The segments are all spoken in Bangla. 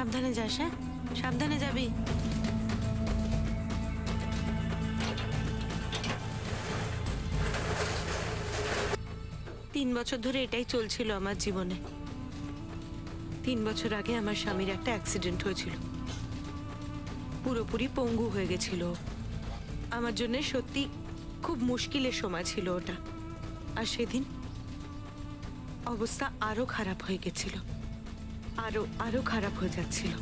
সাবধানে যাস, হ্যাঁ সাবধানে যাবি। তিন বছর ধরে এটাই চলছিল আমার জীবনে। 3 বছর আগে আমার স্বামীর একটা অ্যাক্সিডেন্ট হয়েছিল, পুরোপুরি পঙ্গু হয়ে গেছিল। আমার জন্য সত্যি খুব মুশকিলের সময় ছিল ওটা। আর সেদিন অবস্থা আরো খারাপ হয়ে গেছিল, আরো খারাপ হয়ে যাচ্ছিল।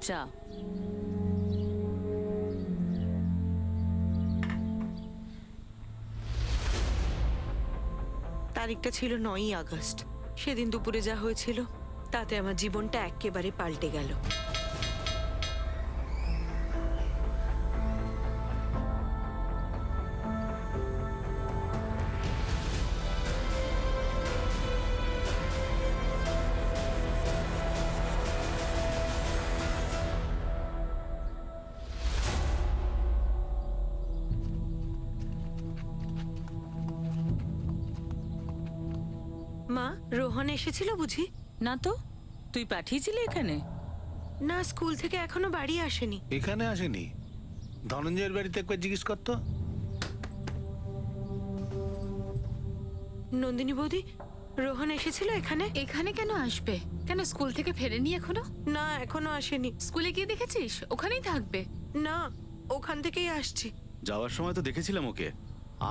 চা। তারিখটা ছিল 9ই আগস্ট। সেদিন দুপুরে যা হয়েছিল তাতে আমার জীবনটা একেবারে পাল্টে গেল। মা, রোহন এসেছিল বুঝি? না তো, তুই পাঠিয়েছিলি এখানে? না, স্কুল থেকে এখনো বাড়ি আসেনি। এখানে আসেনি? ধনঞ্জয়ের বাড়িতে একবার জিজ্ঞেস করতো। নন্দিনী বৌদি, রোহন এসেছিল এখানে? এখানে কেন আসবে? কেন স্কুল থেকে ফেরেনি এখনো? না, এখনো আসেনি। স্কুলে গিয়ে দেখেছিস? ওখানেই থাকবে। না, ওখান থেকেই আসছি। যাওয়ার সময় তো দেখেছিলাম ওকে,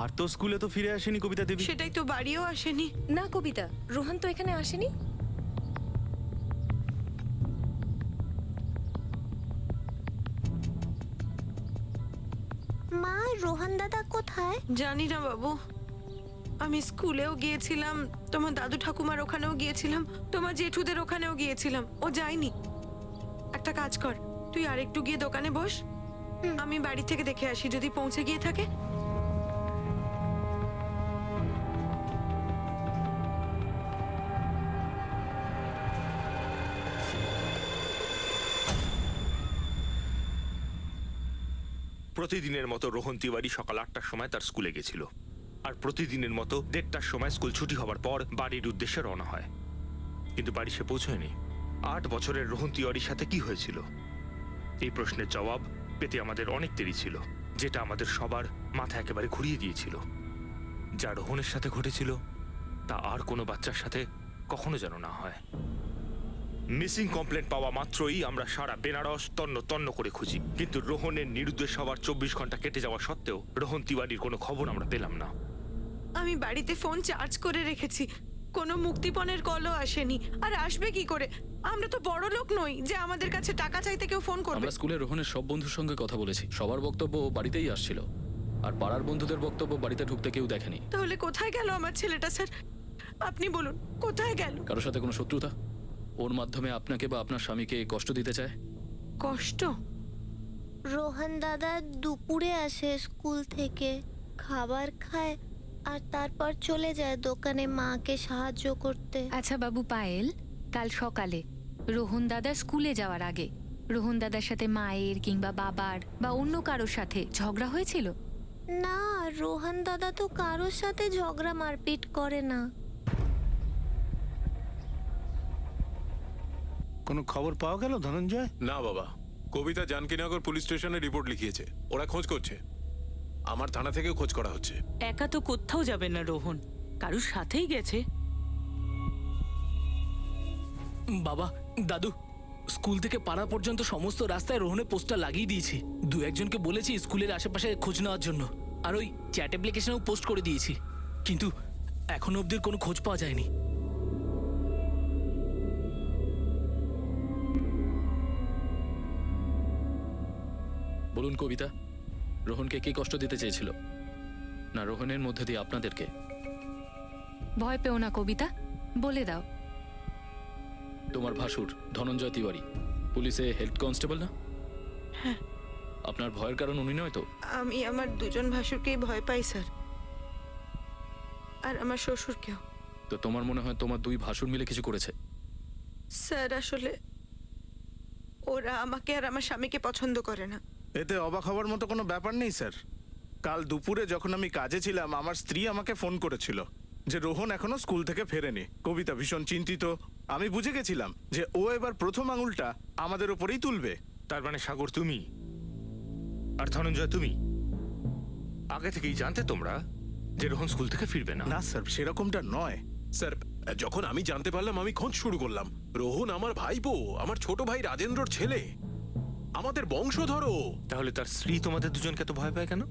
আর তো স্কুলে তো ফিরে আসেনি কবিতা দেবী। সেটাই তো, বাড়িও আসেনি। না কবিতা, রোহন তো এখানে আসেনি। মা, রোহন দাদা কোথায়? জানি না বাবু। আমি স্কুলেও গিয়েছিলাম, তোমার দাদু ঠাকুমার ওখানেও গিয়েছিলাম, তোমার জেঠুদের ওখানেও গিয়েছিলাম, ও যায়নি। একটা কাজ কর, তুই আরেকটু গিয়ে দোকানে বস, আমি বাড়ি থেকে দেখে আসি যদি পৌঁছে গিয়ে থাকে। প্রতিদিনের মতো রোহন তিওয়ারি সকাল 8টার সময় তার স্কুলে গেছিল, আর প্রতিদিনের মতো 1:30টার সময় স্কুল ছুটি হবার পর বাড়ির উদ্দেশ্যে রওনা হয়। কিন্তু বাড়ি সে পৌঁছয়নি। 8 বছরের রোহন তিওয়ারির সাথে কি হয়েছিল? এই প্রশ্নের জবাব পেতে আমাদের অনেক দেরি ছিল, যেটা আমাদের সবার মাথা একেবারে ঘুরিয়ে দিয়েছিল। যা রোহনের সাথে ঘটেছিল তা আর কোনো বাচ্চার সাথে কখনো যেন না হয়। মিসিং কমপ্লেন পাওয়া মাত্রই আমরা সারা বেনারস তন্ন তন্ন করে খুঁজি, কিন্তু রোহনের নিরুদ্দেশ হওয়ার 24 ঘন্টা কেটে যাওয়া সত্ত্বেও রোহন তিওয়ারির কোনো খবর আমরা পেলাম না। আমি বাড়িতে ফোন চার্জ করে রেখেছি, কোনো মুক্তিপণের কলও আসেনি। আর আসবে কি করে? আমরা তো বড় লোক নই যে আমাদের কাছে টাকা চাইতে কেউ ফোন করবে। আমরা স্কুলে রোহনের সব বন্ধুর সঙ্গে কথা বলেছি, সবার বক্তব্য ও বাড়িতেই আসছিল, আর পাড়ার বন্ধুদের বক্তব্য বাড়িতে ঢুকতে কেউ দেখেনি। তাহলে কোথায় গেল আমার ছেলেটা স্যার? আপনি বলুন, কোথায় গেল? কারোর সাথে কোনো শত্রুতা? ওর মাধ্যমে আপনাকে বা আপনার স্বামীকে কষ্ট দিতে চায়? কষ্ট? রোহন দাদা দুপুরে আসে স্কুল থেকে, খাবার খায় আর তারপর চলে যায় দোকানে মাকে সাহায্য করতে। আচ্ছা বাবু পায়েল, কাল সকালে রোহন দাদা স্কুলে যাওয়ার আগে রোহন দাদার সাথে মায়ের কিংবা বাবার বা অন্য কারোর সাথে ঝগড়া হয়েছিল? না, রোহন দাদা তো কারোর সাথে ঝগড়া মারপিট করে না। কোনো খবর পাওয়া গেল ধনঞ্জয়? না বাবা, কবিতা জানকীনগর পুলিশ স্টেশনে রিপোর্ট লিখিয়েছে, ওরা খোঁজ করছে। আমার থানা থেকেও খোঁজ করা হচ্ছে। একা তো কোথাও যাবে না রোহন, কারুর সাথেই গেছে। বাবা, দাদু, স্কুল থেকে পাড়া পর্যন্ত সমস্ত রাস্তায় রোহনের পোস্টার লাগিয়ে দিয়েছি। 2-1জনকে বলেছি স্কুলের আশেপাশে খোঁজ নেওয়ার জন্য, আর ওই চ্যাট অ্যাপ্লিকেশনেও পোস্ট করে দিয়েছি, কিন্তু এখনো অবধি কোনো খোঁজ পাওয়া যায়নি। বলুন কবিতা, রোহনকে কে কষ্ট দিতে চেয়েছিল? না রোহনের মধ্যে দিয়ে আপনাদেরকে? ভয় পেও না কবিতা, বলে দাও। তোমার ভাসুর ধনঞ্জয় তিওয়ারি পুলিশে হেড কনস্টেবল না? আপনার ভয়ের কারণ উনি নয় তো? আমি আমার দুজন ভাসুরকেই ভয় পাই স্যার, আর আমার শ্বশুরকেও। তো তোমার মনে হয় তোমার দুই ভাসুর মিলে কিছু করেছে? স্যার আসলে ওরা আমাকে আর আমার স্বামীকে পছন্দ করে না। এতে অবাক হওয়ার মতো কোনো ব্যাপার নেই স্যার। কাল দুপুরে যখন আমি কাজে ছিলাম আমার স্ত্রী আমাকে ফোন করেছিল যে রোহন এখনো স্কুল থেকে ফেরেনি। কবিতা ভীষণ চিন্তিত। আমি বুঝে গেছিলাম যে ও এবার প্রথম আঙুলটা আমাদের ওপরেই তুলবে। তার মানে সাগর তুমি আর ধনঞ্জয় তুমি আগে থেকেই জানতে তোমরা যে রোহন স্কুল থেকে ফিরবে না? না স্যার, সেরকমটা নয়। স্যার, যখন আমি জানতে পারলাম আমি খোঁজ শুরু করলাম। রোহন আমার ভাইপো, আমার ছোট ভাই রাজেন্দ্রর ছেলে, আমাদের বংশধরও। তাহলে তার স্ত্রী তোমাদের দুজনকে তো ভয় পায় কেন?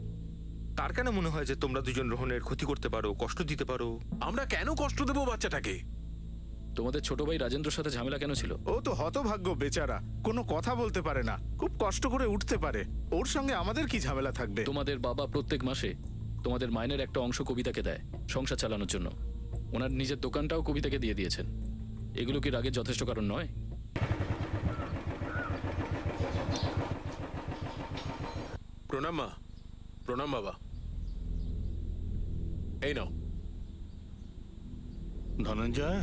তার কেন মনে হয় যে তোমরা দুজন রোহনের ক্ষতি করতে পারো, কষ্ট দিতে পারো? আমরা কেন কষ্ট দেবো বাচ্চাটাকে? তোমাদের ছোট ভাই রাজেন্দ্রর সাথে ঝামেলা কেন ছিল? ও তো হতভাগ্য বেচারা, কোনো কথা বলতে পারে না, খুব কষ্ট করে উঠতে পারে। ওর সঙ্গে আমাদের কি ঝামেলা থাকবে? তোমাদের বাবা প্রত্যেক মাসে তোমাদের মাইনের একটা অংশ কবিতাকে দেয় সংসার চালানোর জন্য। ওনার নিজের দোকানটাও কবিতাকে দিয়ে দিয়েছেন। এগুলো কি রাগের যথেষ্ট কারণ নয়? প্রণাম মা। প্রণাম বাবা। এই নাও। ধনঞ্জয়,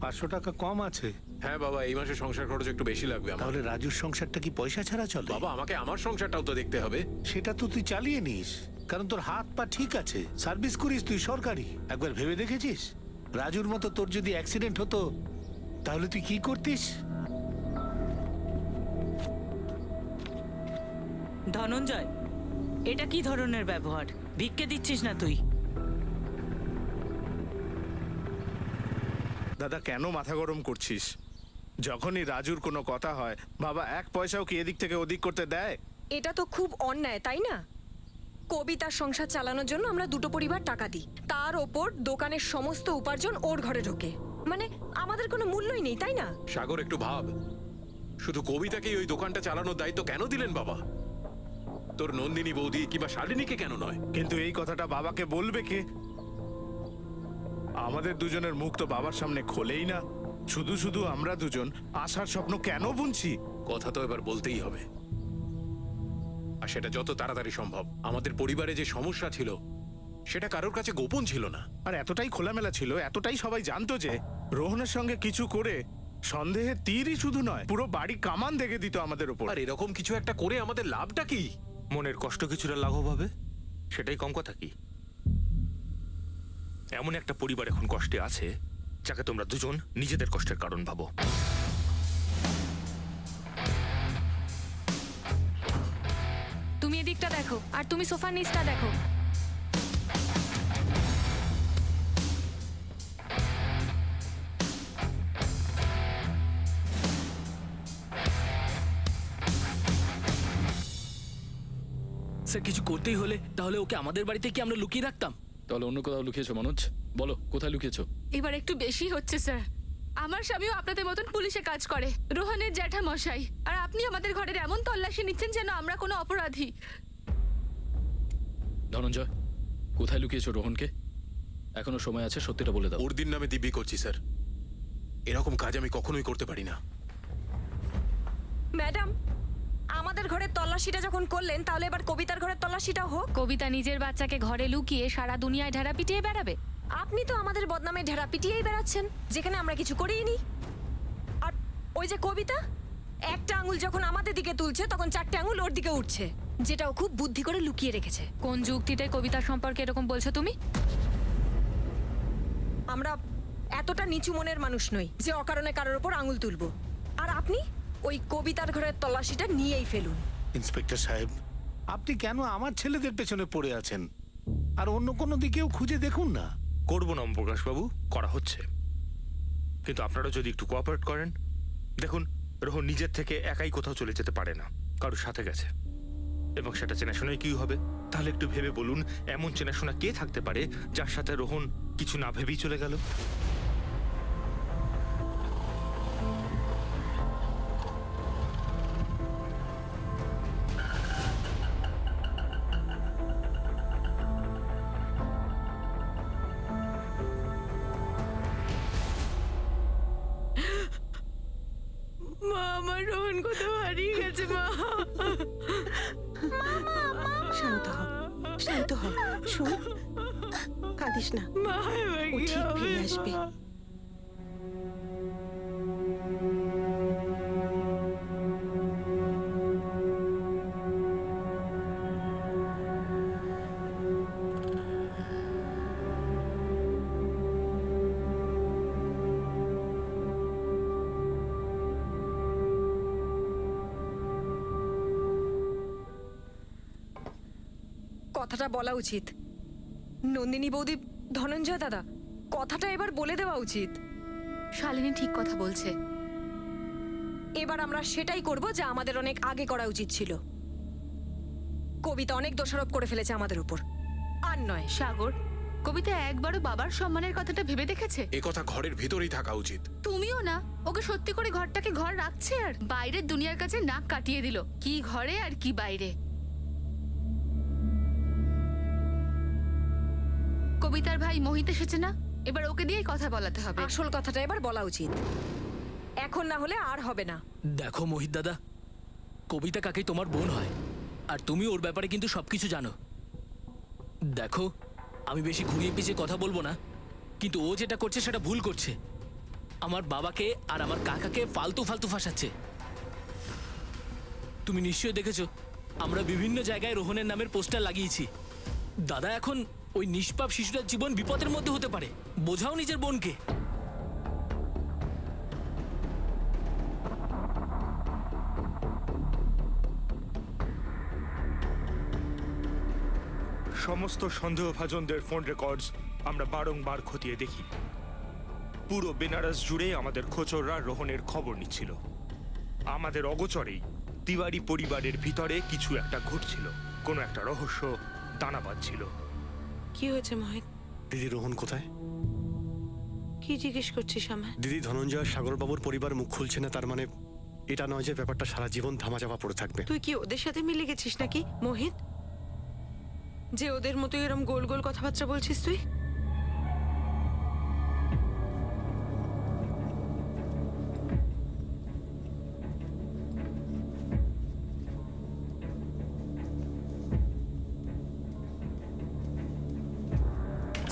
500 টাকা কম আছে। হ্যাঁ বাবা, এই মাসে সংসার খরচ একটু বেশি লাগবে আমার। তাহলে রাজুর সংসারটা কি পয়সা ছাড়া চলে? বাবা, আমাকে আমার সংসারটাও তো দেখতে হবে। সেটা তো তুই চালিয়ে নিস, কারণ তোর হাত পা ঠিক আছে, সার্ভিস করিস তুই সরকারি। একবার ভেবে দেখেছিস রাজুর মতো তোর যদি অ্যাক্সিডেন্ট হতো তাহলে তুই কি করতিস? ধনঞ্জয়, এটা কি ধরনের ব্যবহার? ভিক্ষে দিচ্ছিস না তুই? দাদা, কেন মাথা গরম করছিস? যখনই রাজুর কোনো কথা হয়, বাবা এক পয়সাও কি এদিক থেকে ওদিক করতে দেয়? এটা তো খুব অন্যায়, তাই না? কবিতার সংসার চালানোর জন্য আমরা দুটো পরিবার টাকা দিই, তার ওপর দোকানের সমস্ত উপার্জন ওর ঘরে ঢোকে। মানে আমাদের কোনো মূল্যই নেই, তাই না? সাগর, একটু ভাব। শুধু কবিতাকেই ওই দোকানটা চালানোর দায়িত্ব কেন দিলেন বাবা? তোর নন্দিনী বৌদি কিংবা শালিনীকে কেন নয়? কিন্তু এই কথাটা বাবাকে বলবে কে? আমাদের দুজনের মুখ তো বাবার সামনে খোলেই না। শুধু শুধু আমরা দুজন আশার স্বপ্ন কেন বুনছি? কথা তো এবার বলতেই হবে, আর সেটা যত তাড়াতাড়ি সম্ভব। আমাদের পরিবারে যে সমস্যা ছিল সেটা কারোর কাছে গোপন ছিল না। আর এতটাই খোলামেলা ছিল, এতটাই সবাই জানতো যে রোহনের সঙ্গে কিছু করে সন্দেহের তীরই শুধু নয়, পুরো বাড়ি কামান দেখে দিত আমাদের উপর। আর এরকম কিছু একটা করে আমাদের লাভটা কি? মনের কষ্ট কিছুটা লাঘব হবে, সেটাই কম কথা কি? এমন একটা পরিবার এখন কষ্টে আছে যাকে তোমরা দুজন নিজেদের কষ্টের কারণ ভাবো। তুমি এদিকটা দেখো, আর তুমি সোফার নিচটা দেখো। স্যার, কিছু করতেই হলে তাহলে ওকে আমাদের বাড়িতে কি আমরা লুকিয়ে রাখতাম? তাহলে অন্য কোথাও লুকিয়েছো মনোজ? বলো, কোথায় লুকিয়েছো? এবার একটু বেশি হচ্ছে স্যার। আমার স্বামীও আপনাদের মতন পুলিশে কাজ করে, রোহনের জ্যাঠা মশাই, আর আপনি আমাদের ঘরের এমন তল্লাশি নিচ্ছেন যেন আমরা কোনো অপরাধী। ধনঞ্জয়, কোথায় লুকিয়েছো রোহনকে? এখনো সময় আছে, সত্যিটা বলে দাও। ওর দিন নামে দিব্যি করছি স্যার, এরকম কাজ আমি কখনোই করতে পারি না। ম্যাডাম, আমাদের ঘরের তল্লাশিটা যখন করলেন, তাহলে এবার কবিতার ঘরের তল্লাশিটাও হোক। কবিতা নিজের বাচ্চাকে ঘরে লুকিয়ে সারা দুনিয়ায় ঢেরা পিটিয়ে বেড়াবে? আপনি তো আমাদের বদনামে ঢেরা পিটিয়েই বেড়াচ্ছেন, যেখানে আমরা কিছু করিনি। আর ওই যে কবিতা, একটা আঙুল যখন আমাদের দিকে তুলছে তখন 4টে আঙুল ওর দিকে উঠছে, যেটাও খুব বুদ্ধি করে লুকিয়ে রেখেছে। কোন যুক্তিতে কবিতা সম্পর্কে এরকম বলছো তুমি? আমরা এতটা নিচু মনের মানুষ নই যে অকারণে কারোর ওপর আঙুল তুলবো। আর আপনি ওই কবিতার ঘরের তল্লাশিটা নিয়েই ফেলুন। ইন্সপেক্টর সাহেব, আপনি কেন আমার ছেলেদের পেছনে পড়ে আছেন? আর অন্য কোনো দিকেও খুঁজে দেখুন না। করবো না প্রকাশ বাবু, করা হচ্ছে, কিন্তু আপনারা যদি একটু কোঅপারেট করেন। দেখুন, রোহন নিজের থেকে একাই কোথাও চলে যেতে পারে না, কারোর সাথে গেছে, এবং সেটা চেনাশোনায় কি হবে? তাহলে একটু ভেবে বলুন, এমন চেনাশোনা কে থাকতে পারে যার সাথে রোহন কিছু না ভেবেই চলে গেল? মা রোহন কোথাও হারিয়ে গেছে মা। শান্ত হ, শান্ত হ, শোন, কাঁদিস না, মা এবার ও কি ঠিক হবে? ফিরে আসবে। কথাটা বলা উচিত। নন্দিনী বৌদি, ধনঞ্জয় দাদা, কথাটা এবার বলে দেওয়া উচিত। শালিনী ঠিক কথা বলছে। এবার আমরা সেটাই করব যা আমাদের অনেক আগে করা উচিত ছিল। কবিতা অনেক দোষারোপ করে ফেলেছে আমাদের উপর, আর নয়। সাগর, কবিতা একবারও বাবার সম্মানের কথাটা ভেবে দেখেছে? এ কথা ঘরের ভেতরেই থাকা উচিত। তুমিও না, ওকে সত্যি করে ঘরটাকে ঘর রাখছে আর বাইরের দুনিয়ার কাছে নাক কাটিয়ে দিল, কি ঘরে আর কি বাইরে। কবিতার ভাই মোহিত এসেছে না, এবার ওকে দিয়েই কথা বলাতে হবে। আসল কথাটা এবার বলা উচিত, এখন না হলে আর হবে না। দেখো মোহিত দাদা, কবিতা কাকি তোমার বোন হয়, আর তুমি ওর ব্যাপারে কিন্তু সবকিছু জানো। দেখো, আমি বেশি ঘুরিয়ে পিছিয়ে কথা বলবো না, কিন্তু ও যেটা করছে সেটা ভুল করছে। আমার বাবাকে আর আমার কাকাকে ফালতু ফালতু ফাঁসাচ্ছে। তুমি নিশ্চয়ই দেখেছো, আমরা বিভিন্ন জায়গায় রোহনের নামের পোস্টার লাগিয়েছি। দাদা, এখন ওই নিষ্পাপ শিশুটার জীবন বিপদের মধ্যে হতে পারে। বোঝাও নিজের বোনকে। সমস্ত সন্দেহভাজনদের ফোন রেকর্ডস আমরা বারংবার খতিয়ে দেখি। পুরো বেনারস জুড়ে আমাদের খোঁচররা রোহনের খবর নিচ্ছিল। আমাদের অগোচরেই তিওয়ারি পরিবারের ভিতরে কিছু একটা ঘটছিল, কোনো একটা রহস্য দানা বাঁধছিল। কি হয়েছে মোহিত? দিদি, রোহন কোথায়? কি জিজ্ঞেস করছিস আমায়? দিদি, ধনঞ্জয় সাগরবাবুর পরিবার মুখ খুলছে না, তার মানে এটা নয় যে ব্যাপারটা সারা জীবন ধামাচাপা পড়ে থাকবে। তুই কি ওদের সাথে মিলে গেছিস নাকি মোহিত, যে ওদের মতো এরম গোল গোল কথাবার্তা বলছিস তুই?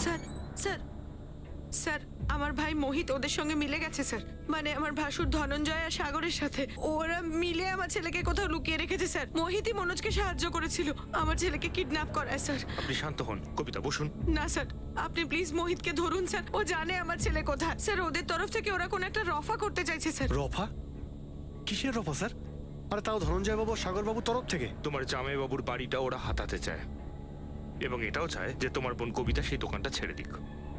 স্যার, স্যার, স্যার, আমার ভাই মোহিত ওদের সঙ্গে মিলে গেছে স্যার। মানে আমার ভাসুর ধনঞ্জয় আর সাগরের সাথে ওরা মিলে আমার ছেলেকে কোথাও লুকিয়ে রেখেছে স্যার। মোহিতই মনোজকে সাহায্য করেছিল আমার ছেলেকে কিডন্যাপ করায় স্যার। আপনি শান্ত হন, কবিতা বসুন। না স্যার, আপনি প্লিজ মোহিতকে ধরুন স্যার, ও জানে আমার ছেলে কোথায়। স্যার, ওদের তরফ থেকে ওরা কোনো একটা রফা করতে চাইছে স্যার। রফা? কিসের রফা স্যার? আরে তাও ধনঞ্জয় বাবু সাগরবাবুর তরফ থেকে। তোমার জামাইবাবুর বাড়িটা ওরা হাতাতে চায়, এবং এটাও চায় যে তোমার বোন কবিতা সেই দোকানটা ছেড়ে দিক,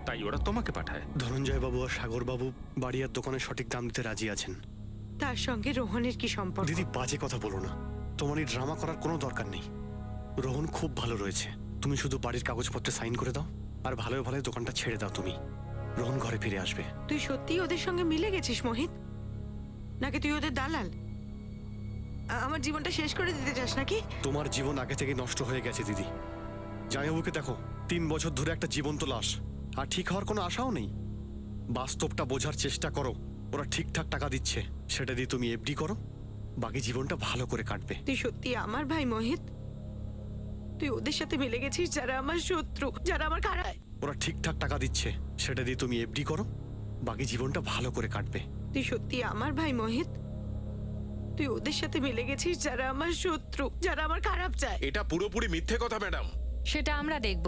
তাই ওরা তোমাকে পাঠায়। ধনঞ্জয় বাবু আর সাগরবাবু বাড়ি আর দোকানের সঠিক দাম দিতে রাজি আছেন। তার সঙ্গে রোহনের কি সম্পর্ক? দিদি, বাজে কথা বলো না। তোমার এই ড্রামা করার কোনো দরকার নেই। রোহন খুব ভালো রয়েছে, তুমি শুধু বাড়ির কাগজপত্রে সাইন করে দাও আর ভালোই ভালোই দোকানটা ছেড়ে দাও তুমি। রোহন ঘরে ফিরে আসবে। তুই সত্যি ওদের সঙ্গে মিলে গেছিস মোহিত, নাকি তুই ওদের দালাল? আমার জীবনটা শেষ করে দিতে চাস নাকি? তোমার জীবন আগে থেকে নষ্ট হয়ে গেছে দিদি। জামাইবাবুকে দেখো, 3 বছর ধরে একটা জীবন্ত লাশ, আর ঠিক হওয়ার কোনো আশাও নেই। বাস্তবটা বোঝার চেষ্টা করো। ওরা ঠিকঠাক টাকা দিচ্ছে, সেটা দিয়ে তুমি এফডি করো, বাকি জীবনটা ভালো করে কাটবে। তুই সত্যি আমার ভাই মোহিত? তুই ওদের সাথে মিলে গেছিস যারা আমার শত্রু, যারা আমার খারাপ? ওরা ঠিকঠাক টাকা দিচ্ছে, সেটা দিয়ে তুমি এফডি করো, বাকি জীবনটা ভালো করে কাটবে। তুই সত্যি আমার ভাই মোহিত? তুই ওদের সাথে মিলে গেছিস যারা আমার শত্রু, যারা আমার খারাপ চায়? এটা পুরোপুরি মিথ্যে কথা ম্যাডাম। সেটা আমরা দেখব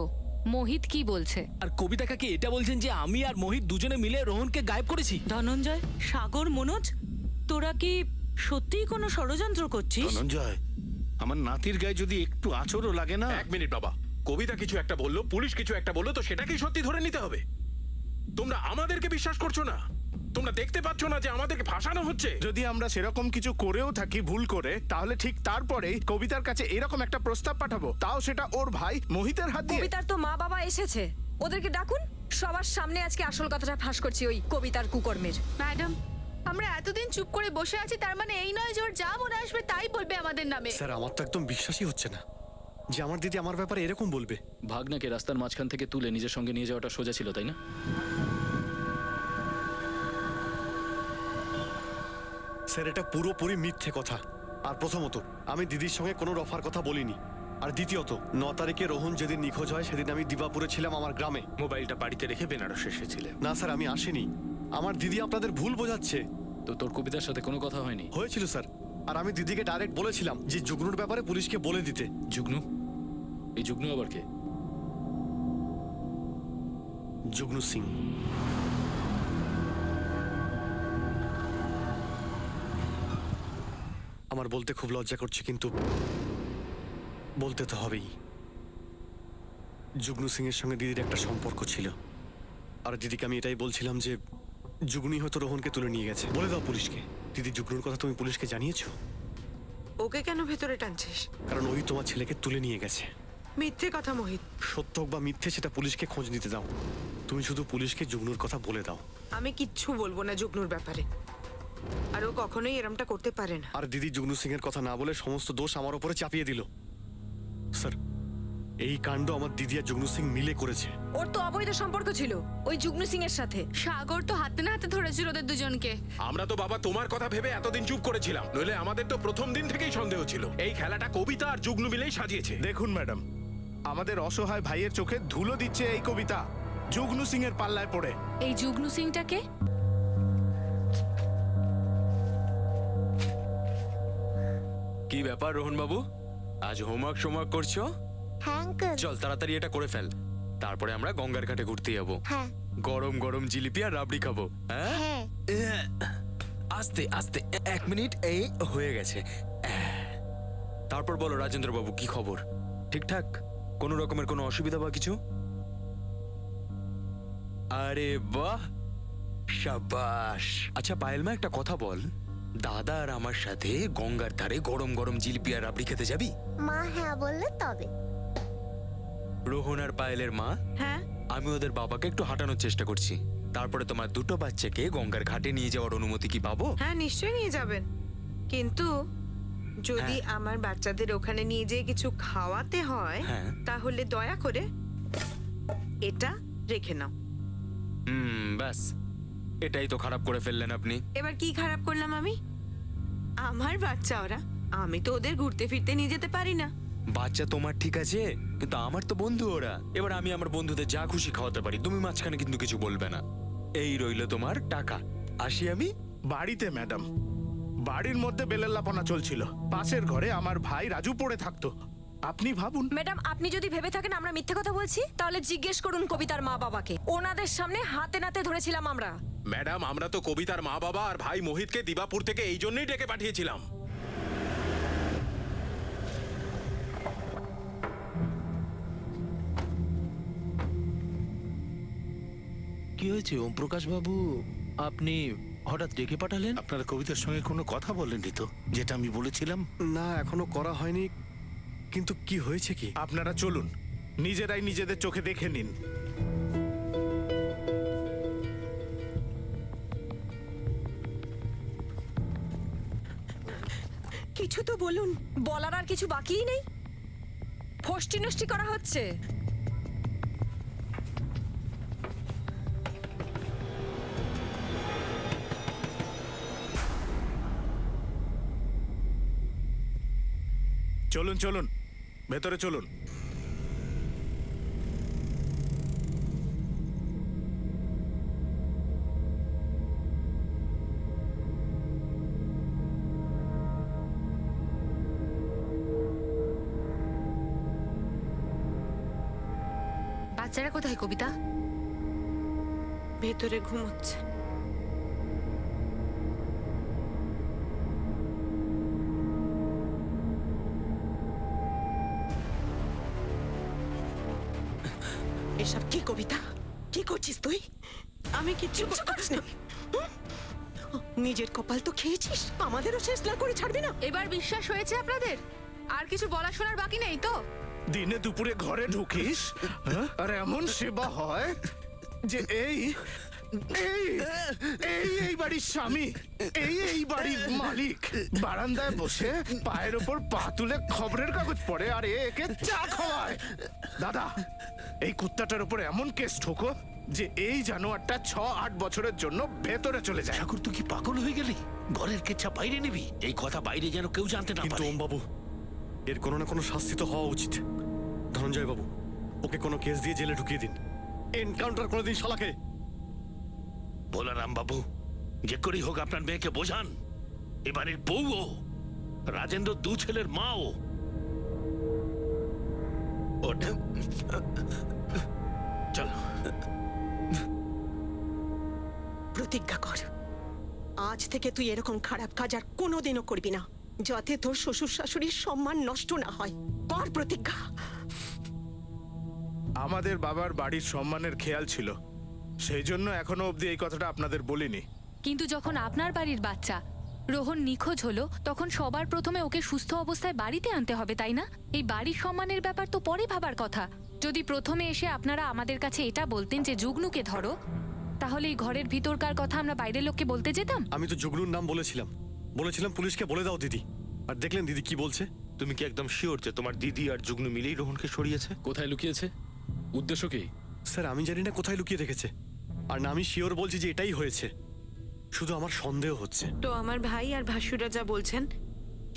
মোহিত কি বলছে। আর কবিতা কাকি এটা বলছেন যে আমি আর মোহিত দুজনে মিলে রোহনকে গায়েব করেছি। ধনঞ্জয়, সাগর, মনোজ, তোরা কি সত্যিই কোনো ষড়যন্ত্র করছিস? ধনঞ্জয়, আমার নাতির গায়ে যদি একটু আঁচড়ও লাগে না। 1 মিনিট বাবা, কবিতা কিছু একটা বললো, পুলিশ কিছু একটা বললো, তো সেটাকেই সত্যি ধরে নিতে হবে? তোমরা আমাদেরকে বিশ্বাস করছো না? তোমরা দেখতে পাচ্ছ না যে আমাদেরকে ফাঁসানো হচ্ছে? যদি আমরা সেরকম কিছু করেও থাকি ভুল করে, তাহলে ঠিক তারপরেই কবিতার কাছে এরকম একটা প্রস্তাব পাঠাবো, তাও সেটা ওর ভাই মোহিতের হাত দিয়ে। কবিতার তো মা বাবা এসেছে, ওদেরকে ডাকুন। সবার সামনে আজকে আসল কথাটা ফাঁস করছি ওই কবিতার কুকর্মের। ম্যাডাম, আমরা এতদিন চুপ করে বসে আছি, তার মানে এই নয় যে ওর যা মনে আসবে তাই বলবে আমাদের নামে। স্যার, আমার তো একদম বিশ্বাসই হচ্ছে না যে আমার দিদি আমার ব্যাপারে এরকম বলবে। ভাগনাকে রাস্তার মাঝখান থেকে তুলে নিজের সঙ্গে নিয়ে যাওয়াটা সোজা ছিল, তাই না? স্যার এটা পুরোপুরি মিথ্যে কথা। আর প্রথমত আমি দিদির সঙ্গে কোনো রফার কথা বলিনি। আর দ্বিতীয়ত 9 তারিখে রোহন যেদিন নিখোঁজ হয় সেদিন আমি দিবাপুরে ছিলাম আমার গ্রামে। মোবাইলটা বাড়িতে রেখে বেনারস এসেছিলেন। না স্যার, আমি আসিনি। আমার দিদি আপনাদের ভুল বোঝাচ্ছে। তো তোর কবিতার সাথে কোনো কথা হয়নি? হয়েছিল স্যার, আর আমি দিদিকে ডাইরেক্ট বলেছিলাম যে জুগনুর ব্যাপারে পুলিশকে বলে দিতে। যুগ্নু? এই যুগ্নু আবার কে? জুগনু সিং। আমার বলতে খুব লজ্জা করছে, কিন্তু বলতে তো হবেই। জুগনু সিং এর সঙ্গে দিদির একটা সম্পর্ক ছিল, আর দিদিকে আমি এটাই বলছিলাম যে জুগনি হয়তো রোহনকে তুলে নিয়ে গেছে। বলে দাও পুলিশকে। দিদি, জুগনুর কথা তুমি পুলিশকে জানিয়েছো? ওকে কেন ভেতরে টানছিস? কারণ ওই তোমার ছেলেকে তুলে নিয়ে গেছে। মিথ্যে কথা মোহিত। সত্য হোক বা মিথ্যে সেটা পুলিশকে খোঁজ নিতে দাও। তুমি শুধু পুলিশকে জুগনুর কথা বলে দাও। আমি কিচ্ছু বলবো না জুগনুর ব্যাপারে, আর ও কখনোই এরমটা করতে পারে না। আর দিদি জুগনু সিং এর কথা না বলে সমস্ত দোষ আমার উপরে চাপিয়ে দিল। স্যার, এই কাণ্ড আমার দিদি আর জুগনু সিং মিলে করেছে। ওর তো অবৈধ সম্পর্ক ছিল ওই জুগনু সিং এর সাথে। সাগর তো হাতে না হাতে ধরেছিল ওদের দুজনকে। আমরা তো বাবা তোমার কথা ভেবে এতদিন চুপ করেছিলাম, নইলে আমাদের তো প্রথম দিন থেকেই সন্দেহ ছিল এই খেলাটা কবিতা আর জুগনু মিলেই সাজিয়েছে। দেখুন ম্যাডাম, আমাদের অসহায় ভাইয়ের চোখে ধুলো দিচ্ছে এই কবিতা জুগনু সিং এর পাল্লায় পড়ে। এই যুগ্নু সিংটাকে? কি ব্যাপার রোহন বাবু, আজ হোমওয়ার্ক করছো? হ্যাঁ আঙ্কেল। চল তাড়াতাড়ি এটা করে ফেল, তারপরে আমরা গঙ্গার ঘাটে ঘুরতে যাবো। হ্যাঁ গরম গরম জিলিপি আর রাবড়ি খাবো। হ্যাঁ, হ্যাঁ। আস্তে আস্তে 1 মিনিট, এই হয়ে গেছে। তারপর বলো রাজেন্দ্র বাবু, কি খবর? ঠিকঠাক? কোনো রকমের কোনো অসুবিধা বা কিছু? আরে বাহ, শাবাশ। আচ্ছা পায়েল মা, একটা কথা বল, দাদা আর আমার সাথে গঙ্গার ধারে গরম গরম জিলিপি আর রাবড়ি খেতে যাবি? মা হ্যাঁ বললে তবে। রোহন আর পায়েলের মা, হ্যাঁ, আমি ওদের বাবাকে একটু হাঁটানোর চেষ্টা করছি। তারপরে তোমার দুটো বাচ্চাকে গঙ্গার ঘাটে নিয়ে যাওয়ার অনুমতি কি পাবো? হ্যাঁ নিশ্চয়ই নিয়ে যাবেন, কিন্তু যদি আমার বাচ্চাদের ওখানে নিয়ে যেয়ে কিছু খাওয়াতে হয় হ্যাঁ। তাহলে দয়া করে এটা রেখে নাও। ব্যাস, এটাই তো খারাপ করে ফেললেন আপনি। এবার কি খারাপ করলাম আমি? আমার বাচ্চা ওরা, আমি তো ওদের ঘুরতে ফিরতে নিয়ে যেতে পারি না। বাচ্চা তোমার ঠিক আছে, কিন্তু আমার তো বন্ধু ওরা। এবার আমি আমার বন্ধুদের যা খুশি খাওয়াতে পারি, তুমি মাঝখানে কিন্তু কিছু বলবে না। এই রইলো তোমার টাকা। আসি আমি। বাড়িতে ম্যাডাম, বাড়ির মধ্যে বেলেল্লাপনা চলছিল। পাশের ঘরে আমার ভাই রাজু পড়ে থাকতো। আপনি ভাবুন। ম্যাডাম, আপনি যদি ভেবে থাকেন আমরা মিথ্যে কথা বলছি, তাহলে জিজ্ঞেস করুন কবিতার মা বাবাকে। ওনাদের সামনে হাতে নাতে ধরেছিলাম আমরা। ম্যাডাম, আমরা তো কবিতার মা বাবা আর ভাই মোহিতকে দিবাপুর থেকে এই জন্যই ডেকে পাঠিয়েছিলাম। কি হয়েছে ওম প্রকাশ বাবু, আপনি হঠাৎ ডেকে পাঠালেন? আপনার কবিতার সঙ্গে কোনো কথা বলেননি তো, যেটা আমি বলেছিলাম? না, এখনো করা হয়নি। কিন্তু কি হয়েছে কি? আপনারা চলুন, নিজেরাই নিজেদের চোখে দেখে নিন। কিছু তো বলুন। বলার আর কিছু বাকিই নেই। ফষ্টি নষ্টি করা হচ্ছে। চলুন চলুন, ভেতরে চলুন। বাচ্চারা কোথায় কবিতা? ভেতরে ঘুমোচ্ছে। এসব কি কবিতা? কি করছিস তুই? আমি কিচ্ছু করিস না। নিজের কপাল তো খেয়েছিস, আমাদেরও শেষ না করে ছাড়বি না। এবার বিশ্বাস হয়েছে আপনাদের? আর কিছু বলা শোনার বাকি নেই তো? দিনে দুপুরে ঘরে ঢুকিস আর এমন সেবা হয় যে এই এই এই এই বাড়ির স্বামী, এই এই বাড়ির মালিক বারান্দায় বসে পায়ের ওপর পা তুলে খবরের কাগজ পড়ে আর একে চা খাওয়ায়। দাদা, এই কুত্তাটার উপর এমন কেস ঠোকো যে এই জানোয়ারটা 6-8 বছরের জন্য ভেতরে চলে যায়। ঠাকুর তুই কি পাগল হয়ে গেলি? ঘরের কেচ্ছা বাইরে নিবি? এই কথা বাইরে যেন কেউ জানতে না কিন্তু পারে। ওম বাবু, এর কোনো না কোনো শাস্তি তো হওয়া উচিত। ধনঞ্জয় বাবু, ওকে কোনো কেস দিয়ে জেলে ঢুকিয়ে দিন। এনকাউন্টার করে দিন শালাকে। ভোলারাম বাবু, যে করেই হোক আপনার মেয়েকে বোঝান, এবারের বউও, রাজেন্দ্র 2 ছেলের মাও। চলো। প্রতিজ্ঞা কর, আজ থেকে তুই এরকম খারাপ কাজ আর কোনোদিনও করবি না, যাতে তোর শ্বশুর শাশুড়ির সম্মান নষ্ট না হয়। কর প্রতিজ্ঞা। আমাদের বাবার বাড়ির সম্মানের খেয়াল ছিল, সেই জন্য এখনো অবধি এই কথাটা আপনাদের বলিনি। কিন্তু যখন আপনার বাড়ির বাচ্চা রোহন নিখোঁজ হলো, তখন সবার প্রথমে ওকে সুস্থ অবস্থায় বাড়িতে আনতে হবে, তাই না? এই বাড়ির সম্মানের ব্যাপার তো পরে ভাবার কথা। যদি প্রথমে এসে আপনারা আমাদের কাছে এটা বলতেন যে জুগনুকে ধরো, তাহলে এই ঘরের ভিতরকার কথা আমরা বাইরের লোককে বলতে যেতাম। আমি তো জুগনুর নাম বলেছিলাম পুলিশকে বলে দাও দিদি। আর দেখলেন দিদি কি বলছে? তুমি কি একদম শিওর যে তোমার দিদি আর যুগ্ন মিলেই রোহনকে সরিয়েছে? কোথায় লুকিয়েছে? উদ্দেশ্য কি? স্যার আমি জানি না কোথায় লুকিয়ে রেখেছে, আর না আমি শিওর বলছি যে এটাই হয়েছে, শুধু আমার সন্দেহ হচ্ছে। তো আমার ভাই আর ভাসুরা যা বলছেন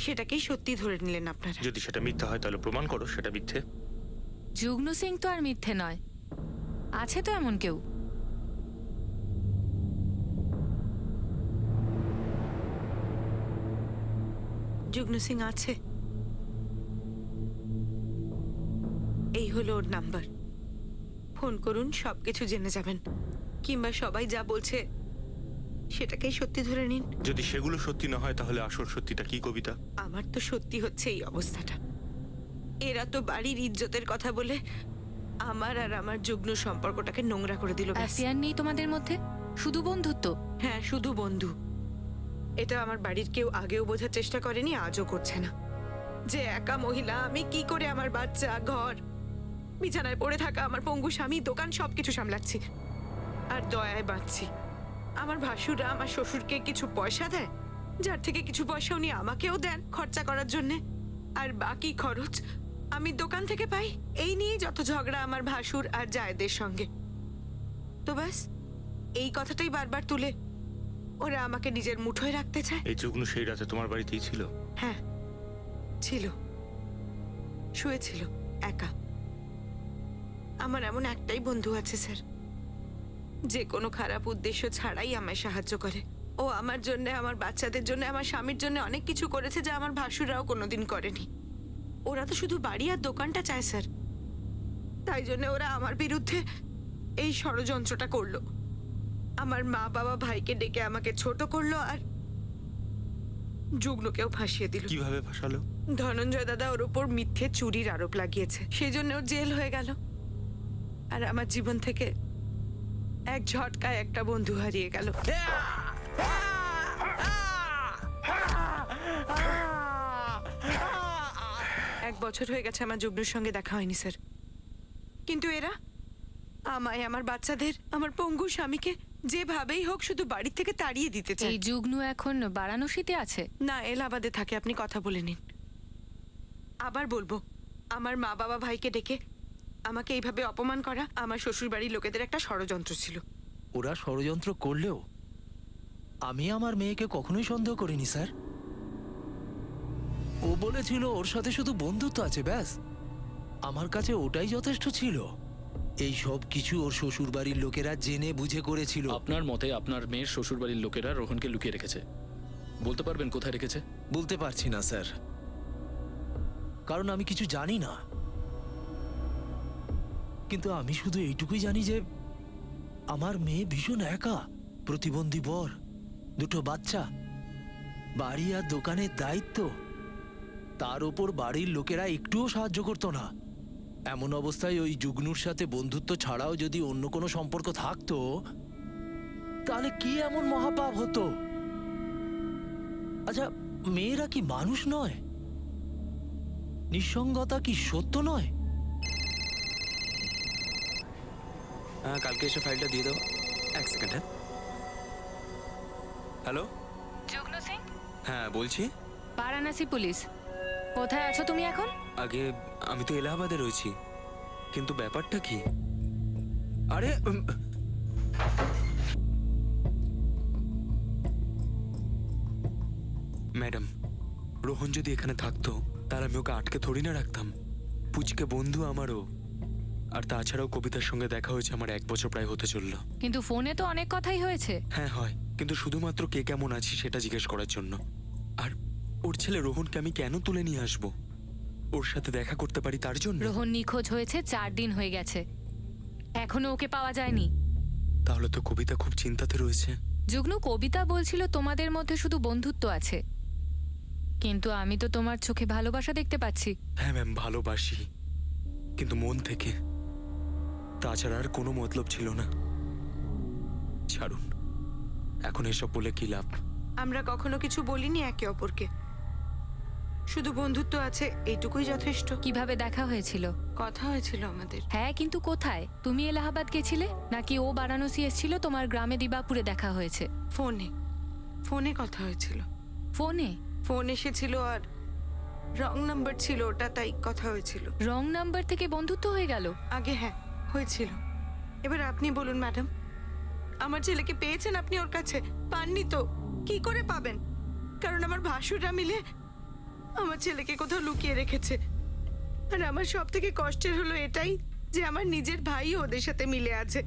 সেটাকেই সত্যি ধরে নিলেন আপনারা? যদি সেটা মিথ্যা হয় তাহলে প্রমাণ করো সেটা মিথ্যে। জুগনু সিং তো আর মিথ্যে নয়, আছে তো এমন কেউ। যুগ্ন সিং আছে, এই হলো ওর নাম্বার। ফোন করুন, সবকিছু জেনে যাবেন, কিংবা সবাই যা বলছে সেটাকেই সত্যি ধরে নিন। যদি সেগুলো সত্যি না হয় তাহলে আসল সত্যিটা কি কবিতা? আমার তো সত্যি হচ্ছে এই অবস্থাটা। এরা তো বাড়ির ইজ্জতের কথা বলে আমার আর আমার যুগ্ন সম্পর্কটাকে নোংরা করে দিল। অ্যাফেয়ার নেই তোমাদের মধ্যে, শুধু বন্ধুত্ব? হ্যাঁ, শুধু বন্ধু। এটা আমার বাড়ির কেউ আগেও বোঝার চেষ্টা করেনি, আজও করছে না, যে একা মহিলা আমি কি করে আমার বাচ্চা, ঘর, বিছানায় পড়ে থাকা আমার পঙ্গু স্বামী, দোকান সবকিছু সামলাচ্ছি আর দয়ায় বাঁচছি। আমার ভাসুরা আমার শ্বশুরকে কিছু পয়সা দেয়, যার থেকে কিছু পয়সা উনি আমাকেও দেন খরচা করার জন্যে, আর বাকি খরচ আমি দোকান থেকে পাই। এই নিয়ে যত ঝগড়া আমার ভাসুর আর জায়েদের সঙ্গে। তো ব্যাস এই কথাটাই বারবার তুলে ওরা আমাকে নিজের মুঠোয় রাখতে চায়। এই যুগ্ন সেই রাতে তোমার বাড়িতেই ছিল? হ্যাঁ ছিল, শুয়েছিল একা। আমার এমন একটাই বন্ধু আছে স্যার, যে কোনো খারাপ উদ্দেশ্য ছাড়াই আমায় সাহায্য করে। ও আমার জন্য, আমার বাচ্চাদের জন্য, আমার স্বামীর জন্য অনেক কিছু করেছে যা আমার ভাসুররাও কোনোদিন করেনি। ওরা তো শুধু বাড়ি আর দোকানটা চায় স্যার, তাই জন্য ওরা আমার বিরুদ্ধে এই ষড়যন্ত্রটা করলো। আমার মা বাবা ভাইকে ডেকে আমাকে ছোট করলো আর যুগ্নকেও ফাঁসিয়ে দিল। কিভাবে ফাঁসালো? ধনঞ্জয় দাদা ওর উপর মিথ্যে চুরির আরোপ লাগিয়েছে, সেই জন্য ওর জেল হয়ে গেল। আর আমার জীবন থেকে এক ঝটকায় একটা বন্ধু হারিয়ে গেল। এক বছর হয়ে গেছে আমার যুগ্নুর সঙ্গে দেখা হয়নি স্যার, কিন্তু এরা আমায়, আমার বাচ্চাদের, আমার পঙ্গু স্বামীকে যেভাবেই হোক শুধু বাড়ি থেকে তাড়িয়ে দিতে চায়। এই যুগ্নু এখন বারাণসীতে আছে? না, এলাহাবাদে থাকে। আপনি কথা বলে নিন। আবার বলবো, আমার মা বাবা ভাইকে ডেকে আমাকে এইভাবে অপমান করা আমার শ্বশুর বাড়ির লোকেদের একটা ষড়যন্ত্র ছিল। ওরা ষড়যন্ত্র করলেও আমি আমার মেয়েকে কখনোই সন্দেহ করিনি স্যার। ও বলেছিল ওর সাথে শুধু বন্ধুত্ব আছে, ব্যাস। আমার কাছে ওটাই যথেষ্ট ছিল। এই সব কিছু ওর শ্বশুর বাড়ির লোকেরা জেনে বুঝে করেছিল। আপনার মতে আপনার মেয়ের শ্বশুর বাড়ির লোকেরা রোহনকে লুকিয়ে রেখেছে, বলতে পারবেন কোথায় রেখেছে? বলতে পারছি না স্যার, কারণ আমি কিছু জানি না। কিন্তু আমি শুধু এইটুকুই জানি যে আমার মেয়ে ভীষণ একা, প্রতিবন্ধী বর, 2 বাচ্চা, বাড়ি আর দোকানের দায়িত্ব, তার ওপর বাড়ির লোকেরা একটুও সাহায্য করতো না। এমন অবস্থায় ওই যুগ্নুর সাথে বন্ধুত্ব ছাড়াও যদি অন্য কোনো সম্পর্ক থাকতো, তাহলে কি এমন মহাপাপ হতো? আচ্ছা, মেয়েরা কি মানুষ নয়? নিঃসঙ্গতা কি সত্য নয়? হ্যাঁ, কালকে এসে ফাইলটা দিয়ে দাও। 1 সেকেন্ড। হ্যাঁ, হ্যালো যুগ্নু সিং? হ্যাঁ বলছি। বারাণসী পুলিশ। কোথায় আছো তুমি এখন? আগে আমি তো এলাহাবাদে রয়েছি, কিন্তু ব্যাপারটা কি? আরে ম্যাডাম, রোহন যদি এখানে থাকতো তাহলে আমি ওকে আটকে থরি না রাখতাম। পুচকে বন্ধু আমারও। আর তাছাড়াও কবিতার সঙ্গে দেখা হয়েছে আমার 1 বছর প্রায় হতে চললো। কিন্তু ফোনে তো অনেক কথাই হয়েছে। হ্যাঁ হয়, কিন্তু শুধুমাত্র কে কেমন আছি সেটা জিজ্ঞেস করার জন্য। আর ওর ছেলে রোহনকে আমি কেন তুলে নিয়ে আসবো? ওর সাথে দেখা করতে পারি তার জন্য। রোহন নিখোঁজ হয়েছে 4 দিন হয়ে গেছে, এখনো ওকে পাওয়া যায়নি। তাহলে তো কবিতা খুব চিন্তাতে রয়েছে। যুগ্নু, কবিতা বলছিল তোমাদের মধ্যে শুধু বন্ধুত্ব আছে, কিন্তু আমি তো তোমার চোখে ভালোবাসা দেখতে পাচ্ছি। হ্যাঁ ম্যাম, ভালোবাসি, কিন্তু মন থেকে। তাছাড়া আর কোনো মতলব ছিল না। ছাড়ুন, এখন এসব বলে কি লাভ? আমরা কখনো কিছু বলিনি একে অপরকে, শুধু বন্ধুত্ব আছে এইটুকুই যথেষ্ট। কিভাবে দেখা হয়েছিল? কথা হয়েছিল আমাদের। হ্যাঁ, কিন্তু কোথায়? তুমি এলাহাবাদ গেছিলে নাকি ও বারাণসী এসেছিল? তোমার গ্রামে দিবাপুরে দেখা হয়েছে? ফোনে, ফোনে কথা হয়েছিল। ফোনে? ফোন এসেছিল আর রং নাম্বার ছিল ওটা, তাই কথা হয়েছিল। রং নাম্বার থেকে বন্ধুত্ব হয়ে গেল? আগে হ্যাঁ হয়েছিল। এবার আপনি বলুন ম্যাডাম, আমার ছেলেকে পেয়েছেন আপনি ওর কাছে? পাননি তো? কি করে পাবেন? কারণ আমার ভাসুররা মিলে আমার ছেলেকে কোথাও লুকিয়ে রেখেছে। আর আমার সব থেকে কষ্টের হলো এটাই যে আমার নিজের ভাই ওদের সাথে মিলে আছে।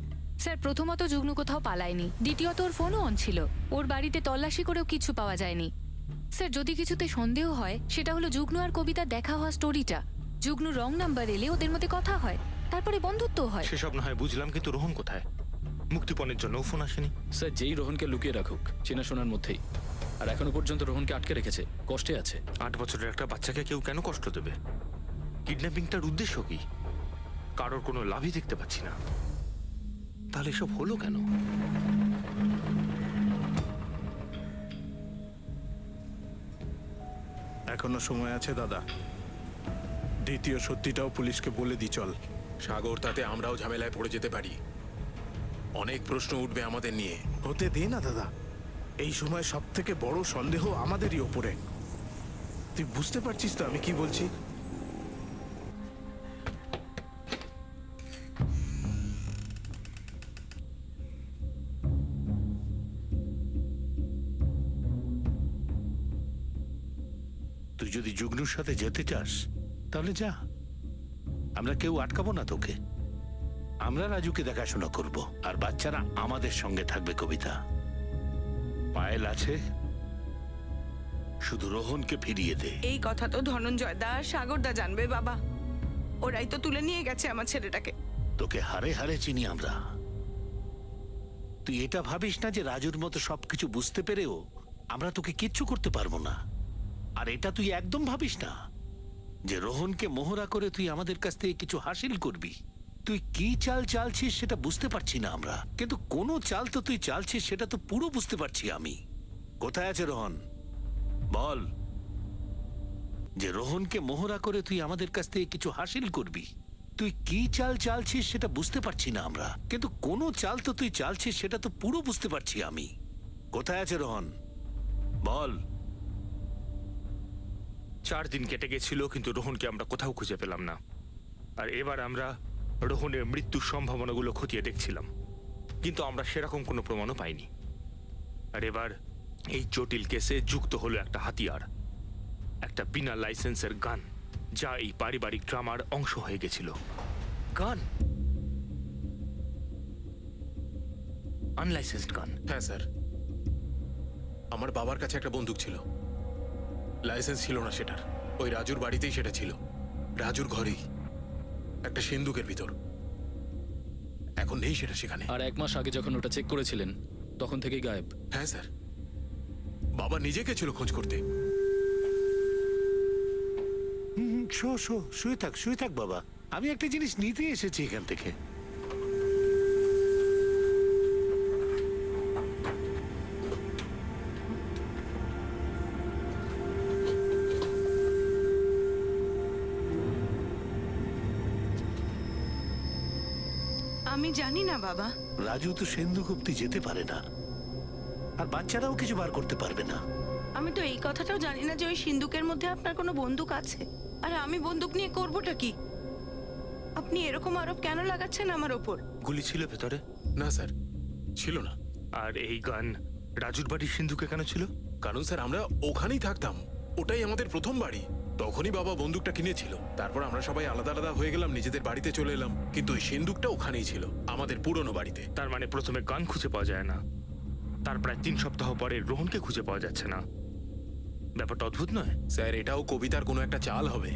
স্যার, প্রথমত যুগ্নু কোথাও পালায়নি, দ্বিতীয়ত ওর ফোনও অন ছিল। ওর বাড়িতে তল্লাশি করেও কিছু পাওয়া যায়নি। স্যার, যদি কিছুতে সন্দেহ হয় সেটা হলো যুগ্নু আর কবিতা দেখা হওয়া স্টোরিটা। যুগ্নু রং নাম্বার এলে ওদের মধ্যে কথা হয়, তারপরে বন্ধুত্ব হয়। সেসব না হয় বুঝলাম, কিন্তু রোহন কোথায়? মুক্তিপণের জন্য ফোন আসেনি। স্যার, যেই রোহনকে লুকিয়ে রাখুক চেনাশোনার মধ্যেই, আর এখনো পর্যন্ত রোহনকে আটকে রেখেছে, কষ্টে আছে। 8 বছরের একটা বাচ্চাকে কেউ কেন কষ্ট দেবে? কিডন্যাপিংটার উদ্দেশ্য কি? কারোর কোনো লাভই দেখতে পাচ্ছি না। তাহলে এসব হলো কেন? এখনো সময় আছে দাদা, দ্বিতীয় সত্যিটাও পুলিশকে বলে দি চল। সাগর, তাতে আমরাও ঝামেলায় পড়ে যেতে পারি। অনেক প্রশ্ন উঠবে আমাদের নিয়ে। হতে দে না দাদা, এই সময় সব থেকে বড় সন্দেহ আমাদেরই ওপরে। তুই বুঝতে পারছিস তো আমি কি বলছি? তুই যদি যুগ্নুর সাথে যেতে চাস তাহলে যা, আমরা কেউ আটকাবো না তোকে। আমরা রাজুকে দেখাশোনা করব, আর বাচ্চারা আমাদের সঙ্গে থাকবে। কবিতা, পায়েল আছে, শুধু রোহনকে ফিরিয়ে দে। এই কথা তো ধনঞ্জয় দা আর সাগর দা জানবে বাবা, ওরাই তো তুলে নিয়ে গেছে আমার ছেলেটাকে। তোকে হারে হারে চিনি আমরা। তুই এটা ভাবিস না যে রাজুর মতো সবকিছু বুঝতে পেরেও আমরা তোকে কিচ্ছু করতে পারবো না। আর এটা তুই একদম ভাবিস না যে রোহনকে মোহরা করে তুই আমাদের কাছ থেকে কিছু হাসিল করবি। তুই কি চাল চালছিস সেটা বুঝতে পারছি না আমরা, কিন্তু কোনো চাল তো তুই চালছিস সেটা তো পুরো বুঝতে পারছি আমি। কোথায় আছে রোহন? বল যে রোহনকে মোহরা করে তুই আমাদের কাছ থেকে কিছু হাসিল করবি। তুই কি চাল চালছিস সেটা বুঝতে পারছি না আমরা, কিন্তু কোনো চাল তো তুই চালছিস সেটা তো পুরো বুঝতে পারছি আমি। কোথায় আছে রোহন? বল। 4 দিন কেটে গেছিল, কিন্তু রোহনকে আমরা কোথাও খুঁজে পেলাম না। আর এবার আমরা রোহনের মৃত্যুর সম্ভাবনাগুলো খতিয়ে দেখছিলাম, কিন্তু আমরা সেরকম কোনো প্রমাণও পাইনি। আর এবার এই জটিল কেসে যুক্ত হলো একটা হাতিয়ার, একটা বিনা লাইসেন্সের গান, যা এই পারিবারিক ড্রামার অংশ হয়ে গেছিল। গান, আনলাইসেন্সড গান। হ্যাঁ স্যার, আমার বাবার কাছে একটা বন্দুক ছিল, লাইসেন্স ছিল না সেটার। ওই রাজুর বাড়িতেই সেটা ছিল, রাজুর ঘরেই, একটা সিন্দুকের ভিতর। এখন নেই সেটা সেখানে। আর 1 মাস আগে যখন ওটা চেক করেছিলেন তখন থেকেই গায়েব। হ্যাঁ স্যার, বাবা নিজে গেছিল খোঁজ করতে। শুয়ে থাক বাবা, আমি একটা জিনিস নিতে এসেছি এখান থেকে। আমি জানি না বাবা। রাজু তো সিন্ধুক অব্দি যেতে পারে না, আর বাচ্চারাও কিছু বার করতে পারবে না। আমি তো এই কথাটাও জানি না যে ওই সিন্দুকের মধ্যে আপনার কোনো বন্দুক আছে। আর আমি বন্দুক নিয়ে করবোটা কি? আপনি এরকম আরোপ কেন লাগাচ্ছেন আমার ওপর? গুলি ছিল ভেতরে? না স্যার, ছিল না। আর এই গান রাজুর বাড়ির সিন্ধুকে কেন ছিল? কারণ স্যার আমরা ওখানেই থাকতাম, ওটাই আমাদের প্রথম বাড়ি। তখনই বাবা বন্দুকটা কিনেছিল। তারপর আমরা সবাই আলাদা আলাদা হয়ে গেলাম, নিজেদের বাড়িতে চলে এলাম, কিন্তু ওই সিন্দুকটা ওখানেই ছিল, আমাদের পুরনো বাড়িতে। তার মানে প্রথমে গান খুঁজে পাওয়া যায় না, তার প্রায় 3 সপ্তাহ পরে রোহনকে খুঁজে পাওয়া যাচ্ছে না। ব্যাপারটা অদ্ভুত নয়? স্যার এটাও কবিতার কোনো একটা চাল হবে।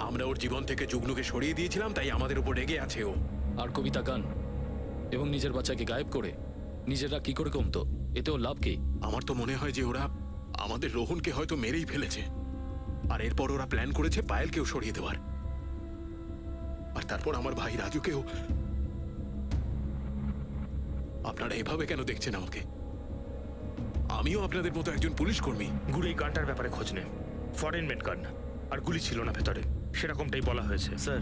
আমরা ওর জীবন থেকে জুগনুকে সরিয়ে দিয়েছিলাম, তাই আমাদের উপর রেগে আছে ও। আর কবিতা গান এবং নিজের বাচ্চাকে গায়েব করে নিজেরা কি করে কমতো, এতেও লাভ কি? আমার তো মনে হয় যে ওরা আমাদের রোহনকে হয়তো মেরেই ফেলেছে, আর এরপর ওরা প্ল্যান করেছে পায়েলকেও সরিয়ে দেওয়ার, আর তারপর আমার ভাই রাজুকেও। আপনারা এভাবে কেন দেখছেন আমাকে? আমিও আপনাদের মতো একজন পুলিশ কর্মী। গুরু এই গানটার ব্যাপারে খোঁজ নে। ফরেন মেড গান, আর গুলি ছিল না ভেতরে, সেরকমটাই বলা হয়েছে। স্যার,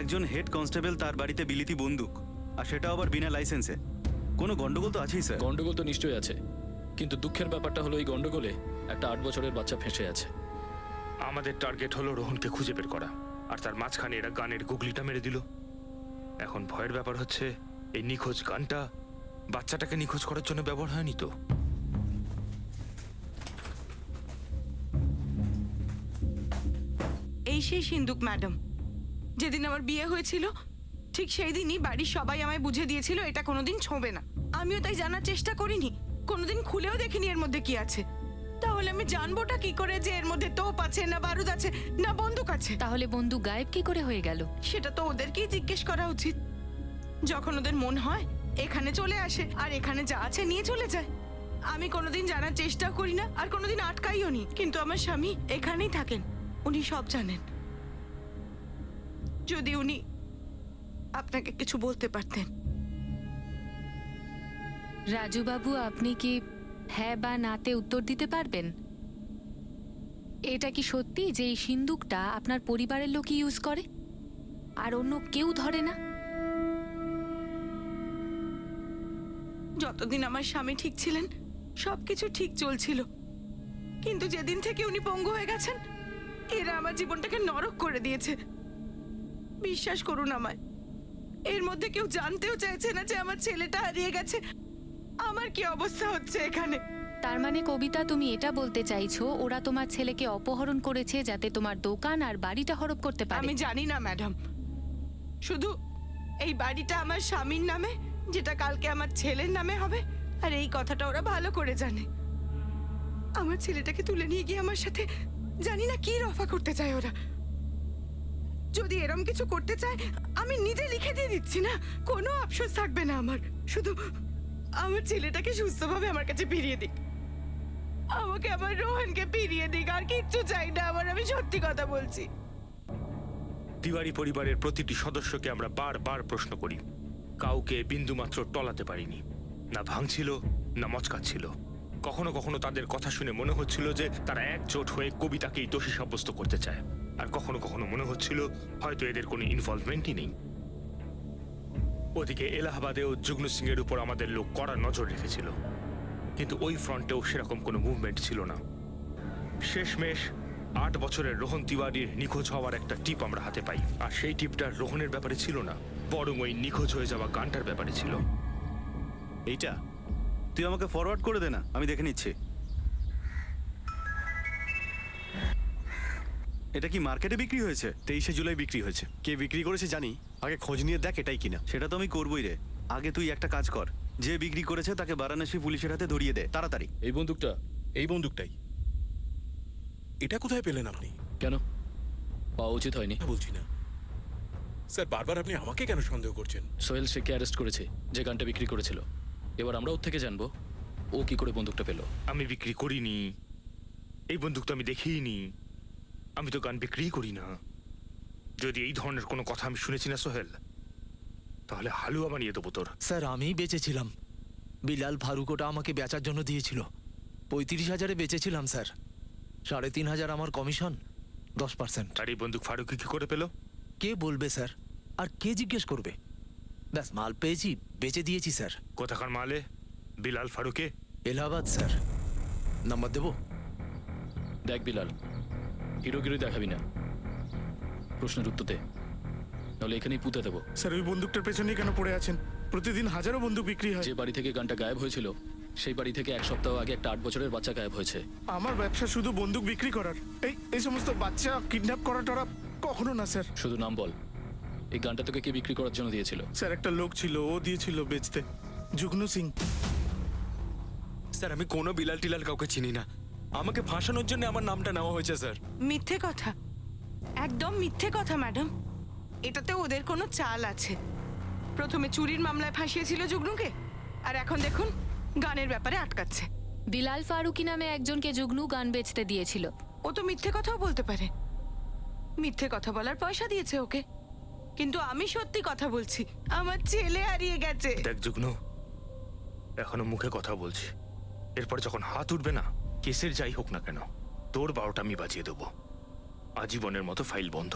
একজন হেড কনস্টেবল তার বাড়িতে বিলিতি বন্দুক, আর সেটা আবার বিনা লাইসেন্সে। কোনো গন্ডগোল তো আছেই স্যার। গন্ডগোল তো নিশ্চয়ই আছে, কিন্তু দুঃখের ব্যাপারটা হলো এই গন্ডগোলে একটা 8 বছরের বাচ্চা ফেঁসে আছে। আমাদের টার্গেট হলো রোহনকে খুঁজে বের করা, আর তার মাঝখানে এরা গানের গুগলিটা মেরে দিল। এখন ভয়ের ব্যাপার হচ্ছে এই নিখোঁজ গানটা বাচ্চাটাকে নিখোঁজ করার জন্য ব্যবহার হয়নি তো? এই সেই সিন্দুক ম্যাডাম, যেদিন আমার বিয়ে হয়েছিল ঠিক সেই দিনই বাড়ির সবাই আমায় বুঝে দিয়েছিল এটা কোনোদিন ছোঁবে না। আমিও তাই জানার চেষ্টা করিনি, কোনোদিন খুলেও দেখিনি এর মধ্যে কি আছে। তাহলে আমি জানবোটা কি করে যে এর মধ্যে তোপ আছে না বারুদ আছে না বন্দুক আছে? তাহলে বন্দুক গায়েব কি করে হয়ে গেল? সেটা তো ওদেরকেই জিজ্ঞেস করা উচিত। যখন ওদের মন হয় এখানে চলে আসে আর এখানে যা আছে নিয়ে চলে যায়। আমি কোনোদিন জানার চেষ্টা করি না আর কোনোদিন আটকাইও নি, কিন্তু আমার স্বামী এখানেই থাকেন, উনি সব জানেন। যদি উনি আপনাকে কিছু বলতে পারতেন। রাজু বাবু, আপনি কি হ্যাঁ বা নাতে উত্তর দিতে পারবেন? এটা কি সত্যি যে এই সিন্দুকটা আপনার পরিবারের লোক ইউজ করে আর অন্য কেউ ধরে না? যতদিন আমার স্বামী ঠিক ছিলেন সবকিছু ঠিক চলছিল, কিন্তু যেদিন থেকে উনি পঙ্গু হয়ে গেছেন এরা আমার জীবনটাকে নরক করে দিয়েছে। বিশ্বাস করুন আমায়, এর মধ্যে কেউ জানতেও চাইছে না যে আমার ছেলেটা হারিয়ে গেছে, আমার কি অবস্থা হচ্ছে এখানে। তার মানে কবিতা, তুমি এটা বলতে চাইছো ওরা তোমার ছেলেকে অপহরণ করেছে যাতে তোমার দোকান আর বাড়িটা হড়প করতে পারে? আমি জানি না ম্যাডাম, শুধু এই বাড়িটা আমার স্বামীর নামে, যেটা কালকে আমার ছেলের নামে হবে, আর এই কথাটা ওরা ভালো করে জানে। আমার ছেলেটাকে তুলে নিয়ে গিয়ে আমার সাথে জানি না কি রফা করতে চায় ওরা। যদি এরম কিছু করতে চায় আমি নিজে লিখে দিয়ে দিচ্ছি না, কোনো আফসোস থাকবে না আমার। শুধু আমার ছেলেটাকে সুস্থভাবে আমার কাছে ফিরিয়ে দিক, আমাকে আমার রোহনকে ফিরিয়ে দিক, আর কিচ্ছু চাই না আমার। আমি সত্যি কথা বলছি। তিওয়ারি পরিবারের প্রতিটি সদস্যকে আমরা বারবার প্রশ্ন করি, কাউকে বিন্দুমাত্র টলাতে পারিনি। না ভাঙছিল না মচকাচ্ছিল। কখনো কখনো তাদের কথা শুনে মনে হচ্ছিল যে তারা একজোট হয়ে কবিতাকেই দোষী সাব্যস্ত করতে চায়, আর কখনো কখনো মনে হচ্ছিল হয়তো এদের কোনো ইনভলভমেন্টই নেই। ওদিকে এলাহাবাদেও জুগনু সিং এর উপর আমাদের লোক কড়া নজর রেখেছিল, কিন্তু ওই ফ্রন্টেও সেরকম কোনো মুভমেন্ট ছিল না। শেষমেশ 8 বছরের রোহন তিওয়ারির নিখোঁজ হওয়ার একটা টিপ আমরা হাতে পাই, আর সেই টিপটা রোহনের ব্যাপারে ছিল না, বরং ওই নিখোঁজ হয়ে যাওয়া গানটার ব্যাপারে ছিল। এইটা তুই আমাকে ফরওয়ার্ড করে দে না, আমি দেখে নিচ্ছি। এটা কি মার্কেটে বিক্রি হয়েছে? 23শে জুলাই বিক্রি হয়েছে। কে বিক্রি করেছে জানি, আগে খোঁজ নিয়ে দেখ এটাই কিনা। সেটা তো আমি করবই রে। আগে তুই একটা কাজ কর, যে বিক্রি করেছে তাকে বারাণসী পুলিশের হাতে ধরিয়ে দে তাড়াতাড়ি। এই বন্দুকটা? এই বন্দুকটাই। এটা কোথায় পেলেন আপনি? কেন পাওয়া উচিত হয়নি? বলছি না স্যার, বারবার আপনি আমাকে কেন সন্দেহ করছেন? সোহেল শেখকে অ্যারেস্ট করেছে যে গানটা বিক্রি করেছিল। এবার আমরা ওর থেকে জানবো ও কি করে বন্দুকটা পেল। আমি বিক্রি করিনি, এই বন্দুক তো আমি দেখিনি, আমি তো গান বিক্রি করি না। যদি এই ধরনের কোনো কথা আমি শুনেছি না সোহেল, তাহলে হালুয়া বানিয়ে দেবো তোর। স্যার, আমি বেচেছিলাম। বিলাল ফারুক ওটা আমাকে বেচার জন্য দিয়েছিল। 35,000-এ বেচেছিলাম স্যার। 3,500 আমার কমিশন, 10%। আর এই বন্দুক ফারুক কি করে পেল? কে বলবে স্যার, আর কে জিজ্ঞেস করবে? ব্যাস, মাল পেয়েছি, বেচে দিয়েছি স্যার। কোথাকার মালে? বিলাল ফারুকে? এলাহাবাদ স্যার। নাম্বার দেবো? দেখ বিলাল, হিরোগিরি দেখাবি না, প্রশ্নের উত্তর দে, নাহলে এখানেই পুঁতে দেবো। স্যার ওই বন্দুকটার পেছনেই কেন পড়ে আছেন? প্রতিদিন হাজারো বন্দুক বিক্রি হয়। যে বাড়ি থেকে গানটা গায়েব হয়েছিল সেই বাড়ি থেকে 1 সপ্তাহ আগে একটা 8 বছরের বাচ্চা গায়েব হয়েছে। আমার ব্যবসা শুধু বন্দুক বিক্রি করার। এই সমস্ত বাচ্চা কিডন্যাপ করা টরা কখনো না স্যার। শুধু নাম বল, এই গানটা তোকে কে বিক্রি করার জন্য দিয়েছিল? স্যার একটা লোক ছিল, ও দিয়েছিল বেচতে, যুগ্নু সিং। স্যার আমি কোনো বিলাল টিলাল কাউকে চিনি না, আমাকে ফাঁসানোর জন্য আমার নামটা নেওয়া হয়েছে স্যার। মিথ্যে কথা, একদম মিথ্যে কথা ম্যাডাম। এটাতে ওদের কোনো চাল আছে। প্রথমে চুরির মামলায় ফাঁসিয়েছিল যুগ্নুকে, আর এখন দেখুন গানের ব্যাপারে আটকাচ্ছে। বিলাল ফারুকি নামে একজনকে জুগনু গান বেচতে দিয়েছিল। ও তো মিথ্যে কথাও বলতে পারে, মিথ্যে কথা বলার পয়সা দিয়েছে ওকে। কিন্তু আমি সত্যি কথা বলছি, আমার ছেলে হারিয়ে গেছে। দেখ যুগ্নু, এখনো মুখে কথা বলছি, এরপর যখন হাত উঠবে না, কেসের যাই হোক না কেন, তোর 12টা আমি বাজিয়ে দেবো। আজীবনের মতো ফাইল বন্ধ।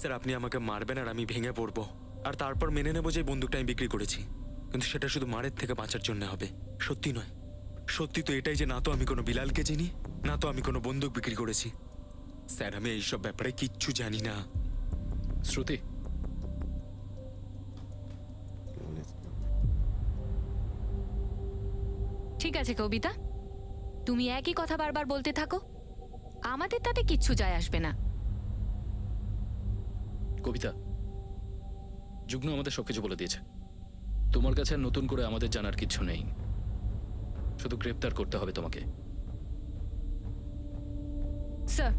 স্যার আপনি আমাকে মারবেন আর আমি ভেঙে পড়বো, আর তারপর মেনে নেবো যে এই বন্দুকটা আমি বিক্রি করেছি, কিন্তু সেটা শুধু মারের থেকে বাঁচার জন্য হবে, সত্যি নয়। সত্যি তো এটাই যে না তো আমি কোনো বিলালকে চিনি, না তো আমি কোনো বন্দুক বিক্রি করেছি। স্যার আমি এইসব ব্যাপারে কিচ্ছু জানি না। শ্রুতি, ঠিক আছে কবিতা, তুমি একই কথা বারবার বলতে থাকো, আমাদের তাতে কিচ্ছু যায় আসবে না। কবিতা, যুগ্ন আমাদের সবকিছু বলে দিয়েছে। তোমার কাছে আর নতুন করে আমাদের জানার কিচ্ছু নেই, শুধু গ্রেপ্তার করতে হবে তোমাকে। স্যার,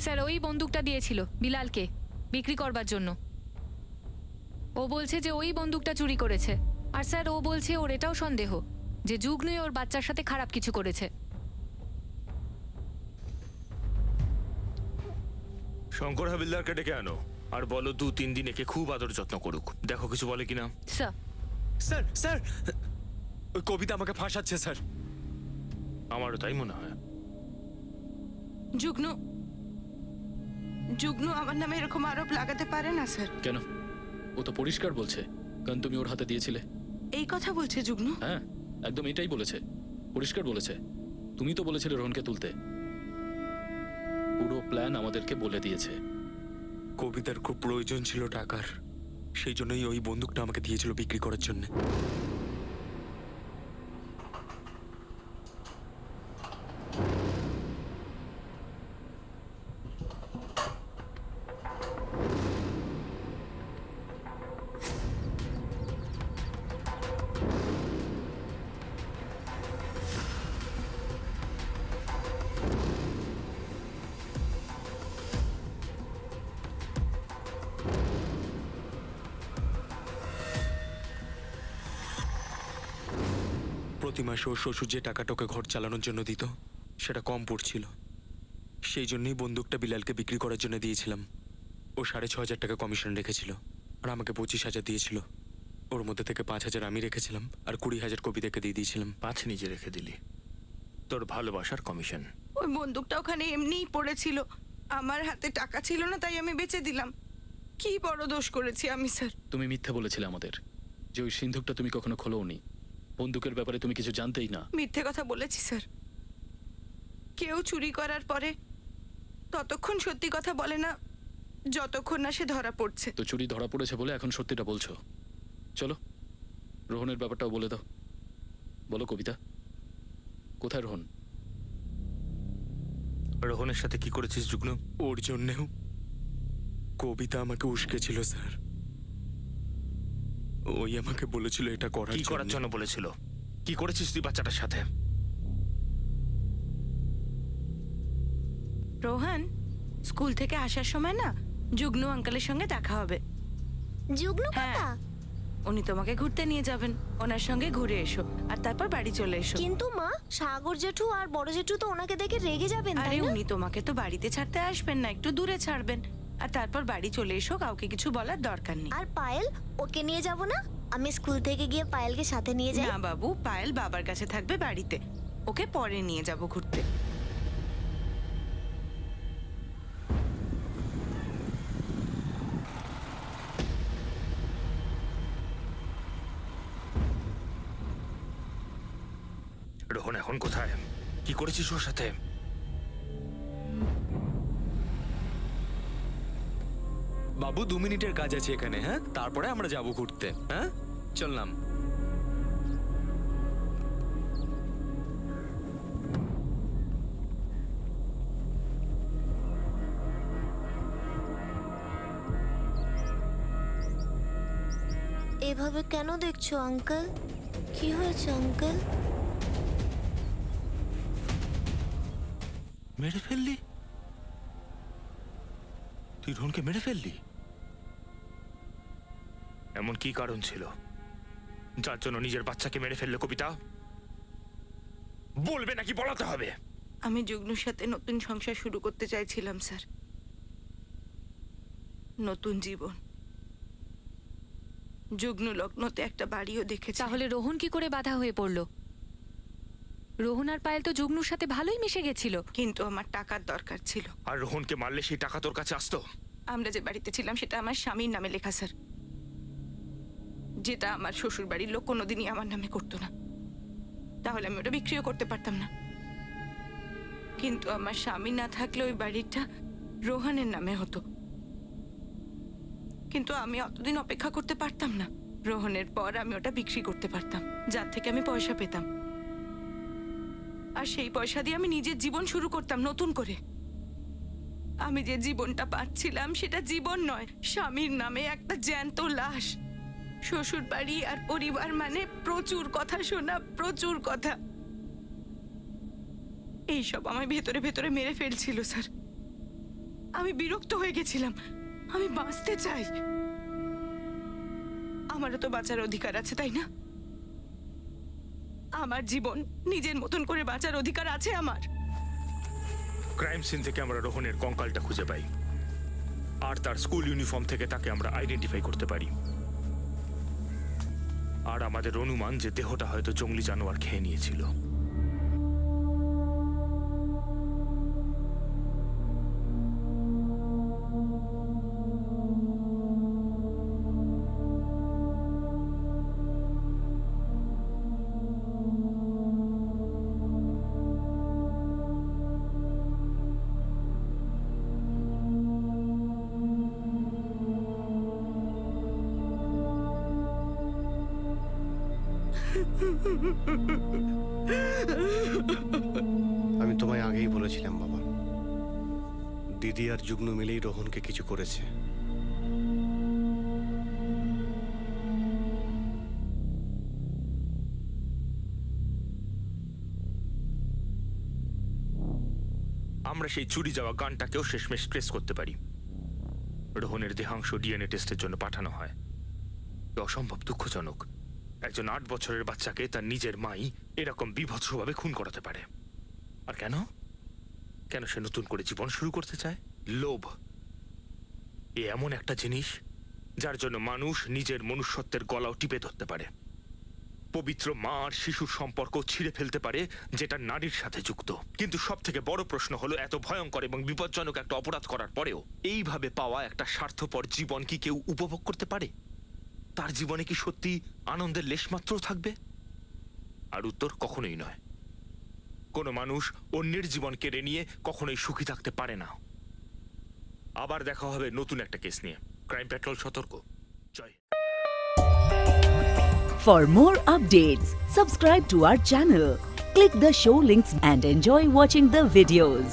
স্যার ওই বন্দুকটা দিয়েছিল বিলালকে বিক্রি করবার জন্য। ও বলছে যে ওই বন্দুকটা চুরি করেছে, আর স্যার ও বলছে ওর এটাও সন্দেহ যে যুগ্নই ওর বাচ্চার সাথে খারাপ কিছু করেছে। শঙ্কর হাবিলদারকে ডেকে আনো আর বলো 2-3 দিন একে খুব আদর যত্ন করুক। দেখো কিছু বলে কিনা। স্যার, স্যার স্যার ওই কবিতা আমাকে ফাঁসাচ্ছে স্যার। আমারও তাই মনে হয়। যুগ্নু, যুগ্নু আমার নামে এরকম আরোপ লাগাতে পারে না স্যার। কেন? ও তো পরিষ্কার বলছে গান তুমি ওর হাতে দিয়েছিলে। এই কথা বলছে যুগ্নু? হ্যাঁ, একদম এটাই বলেছে, পরিষ্কার বলেছে। তুমি তো বলেছিলে রোহনকে তুলতে, পুরো প্ল্যান আমাদেরকে বলে দিয়েছে। কবিতার খুব প্রয়োজন ছিল টাকার, সেই জন্যই ওই বন্দুকটা আমাকে দিয়েছিল বিক্রি করার জন্য। প্রতি মাসে ওর শ্বশুর যে টাকাটা ওকে ঘর চালানোর জন্য দিত সেটা কম পড়ছিল, সেই জন্যই বন্দুকটা বিলালকে বিক্রি করার জন্য দিয়েছিলাম। ও 6,500 টাকা কমিশন রেখেছিল আর আমাকে 25,000 দিয়েছিল। ওর মধ্যে থেকে 5,000 আমি রেখেছিলাম আর 20,000 কবিতাকে দিয়ে দিয়েছিলাম। 5 নিজে রেখে দিলি, তোর ভালোবাসার কমিশন। ওই বন্দুকটা ওখানে এমনিই পড়েছিল, আমার হাতে টাকা ছিল না তাই আমি বেচে দিলাম। কি বড় দোষ করেছি আমি স্যার? তুমি মিথ্যে বলেছিলে আমাদের যে ওই সিন্ধুকটা তুমি কখনো খোলোনি, বন্দুকের ব্যাপারে তুমি কিছু জানতেই না। মিথ্যে কথা বলেছি স্যার। কেউ চুরি করার পরে ততক্ষণ সত্যি কথা বলে না যতক্ষণ না সে ধরা পড়ছে। তো চুরি ধরা পড়েছে বলে এখন সত্যিটা বলছো। চলো রোহনের ব্যাপারটাও বলে দাও। বলো কবিতা, কোথায় রোহন? রোহনের সাথে কি করেছিস যুগ্ন? ওর জন্যেও কবিতা আমাকে উস্কেছিল স্যার। ওই আমাকে বলেছিল এটা কি করার জন্য বলেছিল? কি করেছিস তুই বাচ্চাটার সাথে? রোহন, স্কুল থেকে আসার সময় না যুগ্নু আঙ্কেলের সঙ্গে দেখা হবে। যুগ্নু কাকা? উনি তোমাকে ঘুরতে নিয়ে যাবেন, ওনার সঙ্গে ঘুরে এসো আর তারপর বাড়ি চলে এসো। কিন্তু মা, সাগর জেঠু আর বড় জেঠু তো ওনাকে দেখে রেগে যাবেন, আরে তাই না? উনি তোমাকে তো বাড়িতে ছাড়তে আসবেন না, একটু দূরে ছাড়বেন আর তারপর বাড়ি চলে এসো, কাউকে কিছু বলার দরকার নেই। আর পায়েল, ওকে নিয়ে যাব না? আমি স্কুল থেকে গিয়ে পায়েলকে সাথে নিয়ে যাই। না বাবু, পায়েল বাবার কাছে থাকবে বাড়িতে, ওকে পরে নিয়ে যাব ঘুরতে। রোহন এখন কোথায়? কি করেছিস ওর সাথে? বাবা বাবু 2 মিনিটের কাজ আছে এখানে, হ্যাঁ? তারপরে আমরা যাব ঘুরতে, হ্যাঁ? চললাম। এভাবে কেন দেখছো আঙ্কেল? কি হয়েছে আঙ্কেল? মেরে ফেললি? তুই রোহনকে মেরে ফেললি? এমন কি কারণ ছিল যার জন্য নিজের বাচ্চাকে মেরে ফেললে কবিতা? বলবে নাকি বলাতে হবে? আমি যুগ্নুর সাথে নতুন সংসার শুরু করতে চাইছিলাম স্যার। নতুন জীবন। যুগ্নু লগ্নতে একটা বাড়িও দেখেছি। তাহলে রোহন কি করে বাধা হয়ে পড়লো? রোহন আর পায়েল তো যুগ্নুর সাথে ভালোই মিশে গেছিল। কিন্তু আমার টাকার দরকার ছিল। আর রোহনকে মারলে সেই টাকা তোর কাছে আসতো? আমরা যে বাড়িতে ছিলাম সেটা আমার স্বামীর নামে লেখা স্যার, যেটা আমার শ্বশুর বাড়ির লোক কোনোদিনই আমার নামে করতো না। তাহলে আমি ওটা বিক্রিও করতে পারতাম না। কিন্তু আমার স্বামী না থাকলে ওই বাড়িটা রোহনের নামে হতো। কিন্তু আমি অতদিন অপেক্ষা করতে পারতাম না। রোহনের পর আমি ওটা বিক্রি করতে পারতাম, যার থেকে আমি পয়সা পেতাম। আর সেই পয়সা দিয়ে আমি নিজের জীবন শুরু করতাম নতুন করে। আমি যে জীবনটা পাচ্ছিলাম সেটা জীবন নয়, স্বামীর নামে একটা জ্যান্ত লাশ। শ্বশুর বাড়ি আর পরিবার মানে প্রচুর কথা শোনা, প্রচুর কথা। এইসব আমার ভেতরে ভেতরে মেরে ফেলছিল স্যার। আমি বিরক্ত হয়ে গেছিলাম। আমি বাঁচতে চাই। আমারও তো বাঁচার অধিকার আছে, তাই না? আমার জীবন নিজের মতন করে বাঁচার অধিকার আছে আমার। ক্রাইম সিন থেকে আমরা রোহনের কঙ্কালটা খুঁজে পাই, আর তার স্কুল ইউনিফর্ম থেকে তাকে আমরা আইডেন্টিফাই করতে পারি। আর আমাদের অনুমান যে দেহটা হয়তো জঙ্গলি জানোয়ার খেয়ে নিয়েছিল। আমি তোমায় আগেই বলেছিলাম বাবা, দিদি আর যুগ্নু মিলেই রোহনকে কিছু করেছে। আমরা সেই চুরি যাওয়া গানটাকেও শেষমেশ ট্রেস করতে পারি। রোহনের দেহাংশ ডিএনএ টেস্টের জন্য পাঠানো হয়। এ অসম্ভব দুঃখজনক। একজন 8 বছরের বাচ্চাকে তার নিজের মাই এরকম বিভৎসভাবে খুন করাতে পারে। আর কেন? কেন সে নতুন করে জীবন শুরু করতে চায়? লোভ। এ এমন একটা জিনিস যার জন্য মানুষ নিজের মনুষ্যত্বের গলাও টিপে ধরতে পারে। পবিত্র মা আর শিশুর সম্পর্ক ছিঁড়ে ফেলতে পারে, যেটা নারীর সাথে যুক্ত। কিন্তু সব থেকে বড় প্রশ্ন হলো, এত ভয়ঙ্কর এবং বিপজ্জনক একটা অপরাধ করার পরেও এইভাবে পাওয়া একটা স্বার্থপর জীবন কি কেউ উপভোগ করতে পারে? তার জীবনে কি সত্যি আনন্দের লেশমাত্র থাকবে? আর উত্তর কখনোই নয়। কোনো মানুষ অন্যের জীবন কেড়ে নিয়ে কখনোই সুখী থাকতে পারে না। আবার দেখা হবে নতুন একটা কেস নিয়ে। ক্রাইম পেট্রোল সতর্ক। জয়। For more updates, subscribe to our channel, click the show links and enjoy watching the videos.